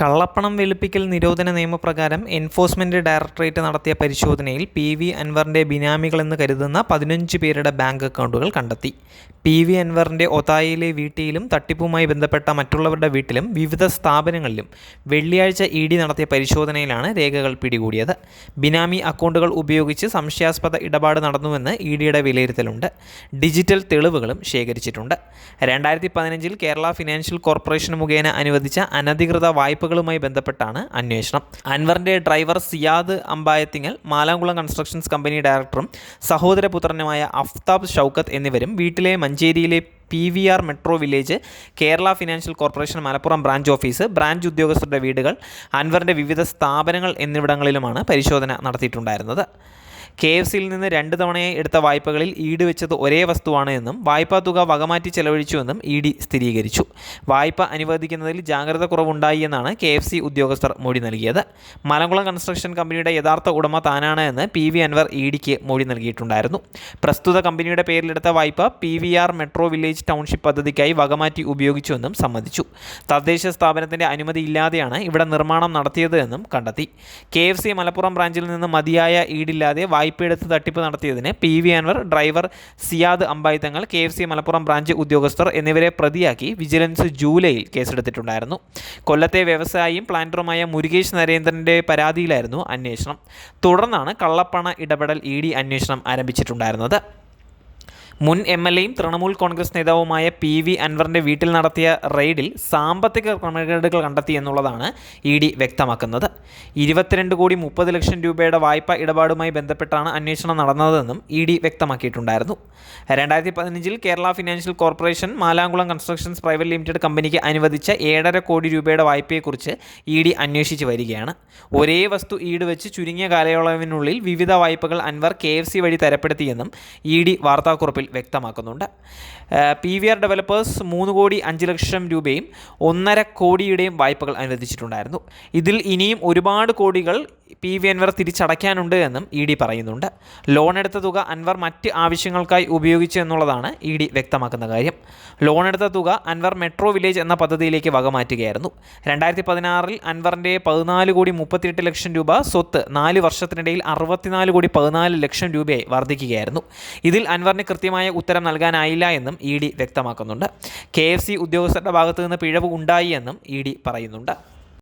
കള്ളപ്പണം വെളുപ്പിക്കൽ നിരോധന നിയമപ്രകാരം എൻഫോഴ്സ്മെന്റ് ഡയറക്ടറേറ്റ് നടത്തിയ പരിശോധനയിൽ പി.വി. അൻവറിന്റെ ബിനാമികളെന്ന് കരുതുന്ന 15 പേരുടെ ബാങ്ക് അക്കൗണ്ടുകൾ കണ്ടെത്തി. പി.വി. അൻവറിന്റെ ഒതായിയിലെ വീട്ടിലും തട്ടിപ്പുമായി ബന്ധപ്പെട്ട മറ്റുള്ളവരുടെ വീട്ടിലും വിവിധ സ്ഥാപനങ്ങളിലും വെള്ളിയാഴ്ച ഇ.ഡി. നടത്തിയ പരിശോധനയിലാണ് രേഖകൾ പിടികൂടിയത്. ബിനാമി അക്കൗണ്ടുകൾ ഉപയോഗിച്ച് സംശയാസ്പദ ഇടപാട് നടന്നുവെന്ന് ഇ.ഡിയുടെ വിലയിരുത്തലുണ്ട്. ഡിജിറ്റൽ തെളിവുകളും ശേഖരിച്ചിട്ടുണ്ട്. 2015-ൽ കേരള ഫിനാൻഷ്യൽ കോർപ്പറേഷൻ മുഖേന അനുവദിച്ച അനധികൃത വായ്പകളുമായി ബന്ധപ്പെട്ടാണ് അന്വേഷണം. അൻവറിന്റെ driver Siyad Ambayathingal, Malamkulam constructions company ഡയറക്ടറും സഹോദരപുത്രനുമായ അഫ്താബ് ഷൗക്കത്ത് എന്നിവരും വീട്ടിലെ മഞ്ചേരിയിലെ PVR Metro Village, Kerala Financial Corporation Malappuram branch office, branch ഉദ്യോഗസ്ഥരുടെ വീടുകൾ, അൻവറിന്റെ വിവിധ സ്ഥാപനങ്ങൾ എന്നിവിടങ്ങളിലുമാണ് പരിശോധന നടത്തിയിട്ടുണ്ടായിരുന്നത്. KFCയിൽ നിന്ന് 2 തവണയായി എടുത്ത വായ്പകളിൽ ഈട് വെച്ചത് ഒരേ വസ്തുവാണ് എന്നും വായ്പാ തുക വകമാറ്റി ചെലവഴിച്ചുവെന്നും ഇ.ഡി. സ്ഥിരീകരിച്ചു. വായ്പ അനുവദിക്കുന്നതിൽ ജാഗ്രത കുറവുണ്ടായി എന്നാണ് KFC ഉദ്യോഗസ്ഥർ മൊഴി നൽകിയത്. മലംകുളം കൺസ്ട്രക്ഷൻ കമ്പനിയുടെ യഥാർത്ഥ ഉടമ താനാണ് എന്ന് പി.വി. അൻവർ ഇ.ഡിക്ക് മൊഴി നൽകിയിട്ടുണ്ടായിരുന്നു. പ്രസ്തുത കമ്പനിയുടെ പേരിലെടുത്ത വായ്പ PVR മെട്രോ വില്ലേജ് ടൗൺഷിപ്പ് പദ്ധതിക്കായി വകമാറ്റി ഉപയോഗിച്ചുവെന്നും സമ്മതിച്ചു. തദ്ദേശ സ്ഥാപനത്തിന്റെ അനുമതി ഇല്ലാതെയാണ് ഇവിടെ നിർമ്മാണം നടത്തിയത് എന്നും കണ്ടെത്തി. KFC മലപ്പുറം ബ്രാഞ്ചിൽ നിന്ന് മതിയായ ഈടില്ലാതെ വായ്പയെടുത്ത് തട്ടിപ്പ് നടത്തിയതിന് P V. Anvar, driver Siyad Ambayathangal, KFC Malappuram branch ഉദ്യോഗസ്ഥർ എന്നിവരെ പ്രതിയാക്കി വിജിലൻസ് ജൂലൈയിൽ കേസെടുത്തിട്ടുണ്ടായിരുന്നു. കൊല്ലത്തെ വ്യവസായിയും പ്ലാന്ററുമായ മുരുകേഷ് നരേന്ദ്രന്റെ പരാതിയിലായിരുന്നു അന്വേഷണം. തുടർന്നാണ് കള്ളപ്പണ ഇടപെടൽ ഇ.ഡി. അന്വേഷണം ആരംഭിച്ചിട്ടുണ്ടായിരുന്നത്. മുൻ MLAയും തൃണമൂൽ കോൺഗ്രസ് നേതാവുമായ പി.വി. അൻവറിന്റെ വീട്ടിൽ നടത്തിയ റെയ്ഡിൽ സാമ്പത്തിക ക്രമക്കേടുകൾ കണ്ടെത്തി എന്നുള്ളതാണ് ഇ.ഡി. വ്യക്തമാക്കുന്നത്. 22 കോടി 30 ലക്ഷം രൂപയുടെ വായ്പ ഇടപാടുമായി ബന്ധപ്പെട്ടാണ് അന്വേഷണം നടന്നതെന്നും ഇ.ഡി. വ്യക്തമാക്കിയിട്ടുണ്ടായിരുന്നു. 2015-ൽ Kerala Financial Corporation Malamkulam constructions private limited കമ്പനിക്ക് അനുവദിച്ച 7.5 കോടി രൂപയുടെ വായ്പയെക്കുറിച്ച് ഇ.ഡി. അന്വേഷിച്ച് വരികയാണ്. ഒരേ വസ്തു ഈട് വെച്ച് ചുരുങ്ങിയ കാലയളവിനുള്ളിൽ വിവിധ വായ്പകൾ അൻവർ KFC വഴി തരപ്പെടുത്തിയെന്നും ഇ.ഡി. വാർത്താക്കുറിപ്പിൽ വ്യക്തമാക്കുന്നുണ്ട്. PVR ഡെവലപ്പേഴ്സ് 3 കോടി 5 ലക്ഷം രൂപയും 1.5 കോടിയുടെയും വായ്പകൾ അനുവദിച്ചിട്ടുണ്ടായിരുന്നു. ഇതിൽ ഇനിയും ഒരുപാട് കോടികൾ പി.വി. അൻവർ തിരിച്ചടയ്ക്കാനുണ്ട് എന്നും ഇ.ഡി. പറയുന്നുണ്ട്. ലോൺ എടുത്ത തുക അൻവർ മറ്റ് ആവശ്യങ്ങൾക്കായി ഉപയോഗിച്ചു എന്നുള്ളതാണ് ഇ.ഡി. വ്യക്തമാക്കുന്ന കാര്യം. ലോൺ എടുത്ത തുക അൻവർ മെട്രോ വില്ലേജ് എന്ന പദ്ധതിയിലേക്ക് വകമാറ്റുകയായിരുന്നു. 2016-ൽ അൻവറിൻ്റെ 14 കോടി 38 ലക്ഷം രൂപ സ്വത്ത് 4 വർഷത്തിനിടയിൽ 64 കോടി 14 ലക്ഷം രൂപയായി വർദ്ധിക്കുകയായിരുന്നു. ഇതിൽ അൻവറിന് കൃത്യമായ ഉത്തരം നൽകാനായില്ല എന്നും ഇ.ഡി. വ്യക്തമാക്കുന്നുണ്ട്. KFC ഉദ്യോഗസ്ഥരുടെ ഭാഗത്തു നിന്ന് പിഴവ് ഉണ്ടായി എന്നും ഇ.ഡി. പറയുന്നുണ്ട്.